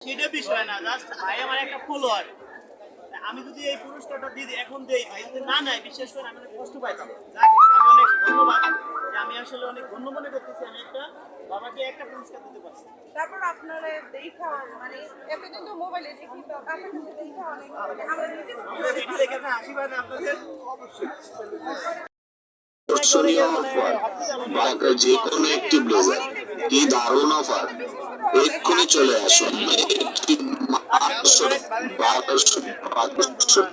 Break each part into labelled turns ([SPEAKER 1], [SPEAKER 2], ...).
[SPEAKER 1] সেটা বিষয় না, জাস্ট ভাই আমার একটা ফলোয়ার। আমি যদি এই পুরস্কারটা দিই এখন দেই, ভাই যদি না নেয় বিশেষ করে আমি অনেক কষ্ট পাইতাম। যাক, আমি অনেক ধন্যবাদ যে আমি আসলে অনেক ধন্য মনে করতেছি আমি একটা বাবাকে একটা পুরস্কার দিতে পারছি।
[SPEAKER 2] তারপর আপনারা দেখা মানে এতদিন তো মোবাইলে দেখি তো কাছাকাছি দেখা অনেক আমরা নিজে
[SPEAKER 1] আমাদের ভিডিও দেখে আপনার হাসি পায় না আপনাদের?
[SPEAKER 3] আকর্ষণীয় অফার ঢাকার যে কোনো একটি ব্লেজার, কি দারুণ অফার! এক্ষুনি চলে আসুন। একটি মাত্র 1200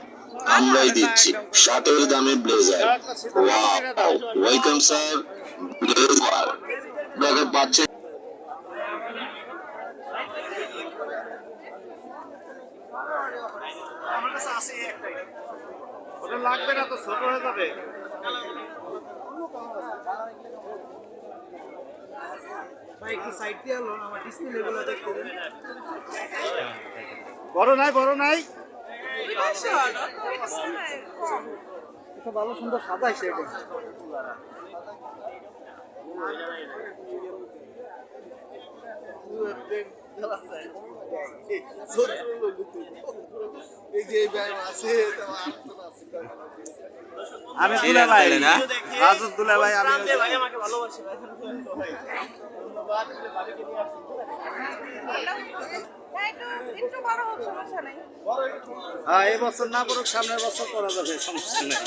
[SPEAKER 3] আমরাই দিচ্ছি শার্টের দামে blazer. Wow, welcome sir. Blazer দেখে পাচ্ছেন।
[SPEAKER 1] আমার কাছে আছে একটাই, ওটা লাগবে না তো, ছোট হয়ে যাবে। ভাই একটু সাইড দিয়ে আলো, আমার ডিসপ্লে গুলো দেখতে দেন। বড় নাই, বড় নাই, এটা ভালো সুন্দর সাজাইছে এটা। আমি দুলা ভাই না, রাজু দুলা ভাই, আমি ভাই আমাকে ভালোবাসি ভাই। ধন্যবাদ, ভাবিকে নিয়ে আসছি।
[SPEAKER 2] একটু বড় হোক সমস্যা নাই।
[SPEAKER 1] হ্যাঁ, এই বছর না পড়ুক, সামনের বছর করা যাবে, সমস্যা নেই।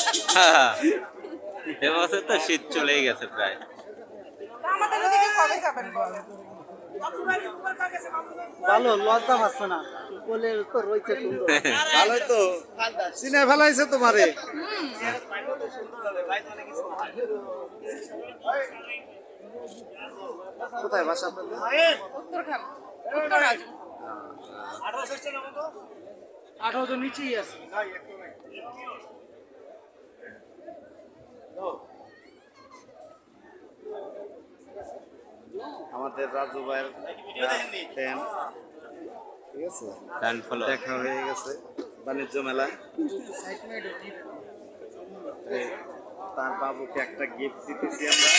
[SPEAKER 4] এবছর তো শীত চলেই গেছে প্রায়।
[SPEAKER 2] তো আমাদের ওদিকে কবে যাবেন বলেন?
[SPEAKER 5] ভালো, লজ্জা পাচ্ছে না, কোলের তো রয়েছে সুন্দর।
[SPEAKER 1] ভালোই তো চিনে ফেলাইছে তোমারে। কোথায় বাসা আপনাদের?
[SPEAKER 2] উত্তরখান উত্তরাজ
[SPEAKER 5] 18 তো নিচেই আছে।
[SPEAKER 1] আমাদের রাজু ভাইয়ের ফ্যান, ঠিক আছে,
[SPEAKER 4] ফ্যান ফলো
[SPEAKER 1] দেখা হয়ে গেছে বাণিজ্য মেলায়। তার বাবুকে একটা গিফট দিতেছি আমরা।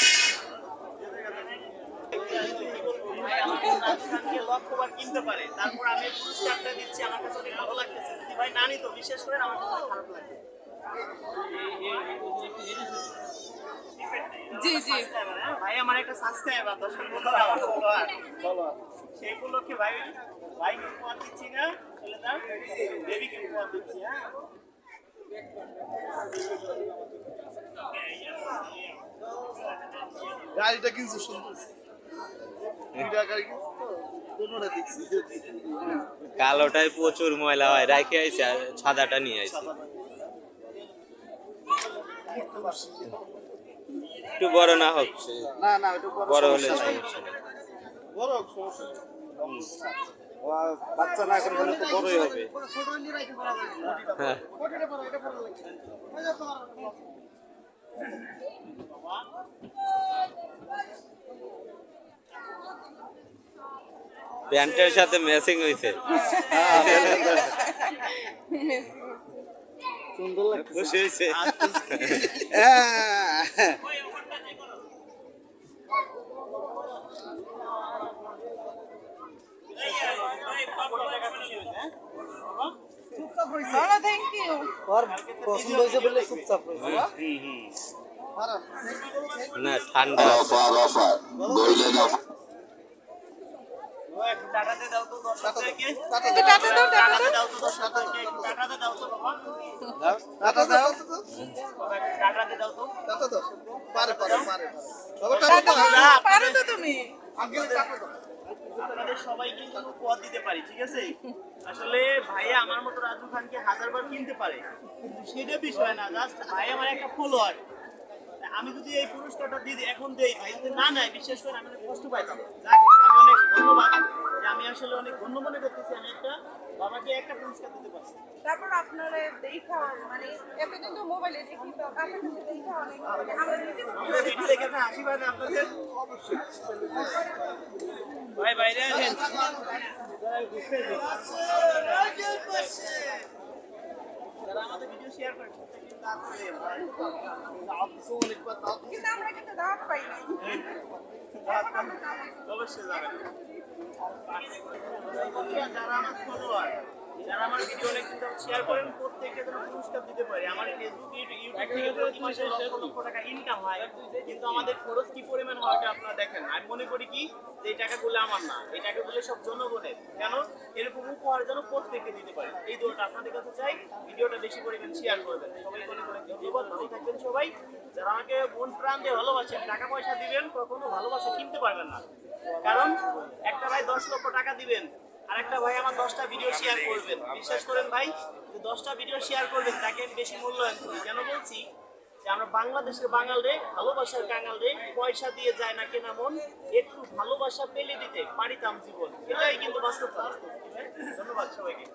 [SPEAKER 1] লক্ষবার কিনতে পারে, তারপর আমি পুরস্কারটা দিচ্ছি, আমার কাছে অনেক ভালো লাগতেছে। যদি ভাই না নিত, বিশেষ করে আমার কাছে খারাপ লাগে।
[SPEAKER 2] জি জি
[SPEAKER 1] ভাই আমার একটা সাবস্ক্রাইবার, দর্শক সেই উপলক্ষে ভাই ভাইকে উপহার দিচ্ছি না, চলে যান, বেবিকে উপহার দিচ্ছি। হ্যাঁ, গাড়িটা কিনছি সুন্দর, গাড়ি কিনছি তো, কোনোটা দেখছি।
[SPEAKER 4] কালোটাই প্রচুর ময়লা হয়, রাখে আইছে আর সাদাটা নিয়ে আইছে। একটু বড় না হোক,
[SPEAKER 1] না না, ওটা
[SPEAKER 4] বড় হলে সমস্যা নেই।
[SPEAKER 1] বড় সমস্যা নেই। বাচ্চা না করে হলে তো বড়ই হবে।
[SPEAKER 4] হ্যাঁ, প্যান্টের সাথে ম্যাচিং হয়েছে।
[SPEAKER 5] সুন্দর লাগছে।
[SPEAKER 4] খুশি হয়েছে।
[SPEAKER 2] ভালো, থ্যাংক ইউ।
[SPEAKER 5] ওর পছন্দ হয়েছে বলে চুপচাপ রয়েছে।
[SPEAKER 4] না, ঠান্ডা আছে।
[SPEAKER 3] Offer offer golden offer.
[SPEAKER 1] টাকাতে দাও তো, 10 টাকা কে?
[SPEAKER 2] একটু টাটা দাও, টাটা দাও।
[SPEAKER 1] দাও তো, 10 টাকা কে? টাকাতে দাও তো বাবা। টাকা দাও। টাকাতে দাও তো। টাকা দাও। পারে পারে পারে।
[SPEAKER 2] টাটা দাও, পারো তো তুমি।
[SPEAKER 1] আপনাদের সবাইকে কিন্তু উপহার দিতে পারি, ঠিক আছে? আসলে ভাইয়া আমার মতো রাজু খানকে 1000বার কিনতে পারে, কিন্তু সেটা বিষয় না, জাস্ট ভাই আমার একটা ফলোয়ার। আমি যদি এই পুরস্কারটা দিই এখন দেই, ভাই যদি না নেয় বিশেষ করে আমি অনেক কষ্ট পাইতাম। যাক, আমি অনেক ধন্যবাদ যে আমি আসলে অনেক ধন্য মনে করতেছি আমি একটা বাবাকে একটা পুরস্কার দিতে পারছি।
[SPEAKER 2] তারপর আপনারা দেখা মানে এতদিন তো মোবাইলে দেখি তো কাছাকাছি দেখা অনেক আমরা নিজে
[SPEAKER 1] আমাদের ভিডিও দেখে আপনার হাসি পায় না আপনাদের? ভাই বাইরে আসেন। যারা আমাদের ভিডিও শেয়ার করে
[SPEAKER 2] কিন্তু আমরা কিন্তু দাওয়াত পাই নাই।
[SPEAKER 1] অবশ্যই যাবেন। যারা আমার ফলোয়ার, যারা আমার ভিডিও অনেক শেয়ার করেন, প্রত্যেককে যেন পুরস্কার দিতে পারি। আমার ফেসবুক ইউটিউব থেকে প্রতি মাসে লক্ষ লক্ষ টাকা ইনকাম হয়, কিন্তু আমাদের খরচ কি পরিমাণ হয় ওটা আপনারা দেখেন। আমি মনে করি কি যে এই টাকাগুলো আমার না, এই টাকাগুলো সব জনগণের। কেন এরকম উপহার যেন প্রত্যেককে দিতে পারি, এই দোয়াটা আপনাদের কাছে চাই। ভিডিওটা বেশি পরিমাণ শেয়ার করবেন সবাই, অনেক অনেক ধন্যবাদ। ভালো থাকবেন সবাই। যারা আমাকে মন প্রাণ দিয়ে ভালোবাসেন, টাকা পয়সা দিবেন, কখনো ভালোবাসা কিনতে পারবেন না। কারণ একটা ভাই 10 লক্ষ টাকা দিবেন, আরেকটা ভাই আমার 10টা ভিডিও শেয়ার করবেন। বিশ্বাস করেন ভাই, যে 10টা ভিডিও শেয়ার করবেন তাকে আমি বেশি মূল্যায়ন করি। কেন বলছি যে আমরা বাংলাদেশের বাঙাল রে, ভালোবাসার কাঙাল রে, পয়সা দিয়ে যায় না কেনা মন, একটু ভালোবাসা পেলে দিতে পারিতাম জীবন। এটাই কিন্তু বাস্তব। ধন্যবাদ সবাইকে।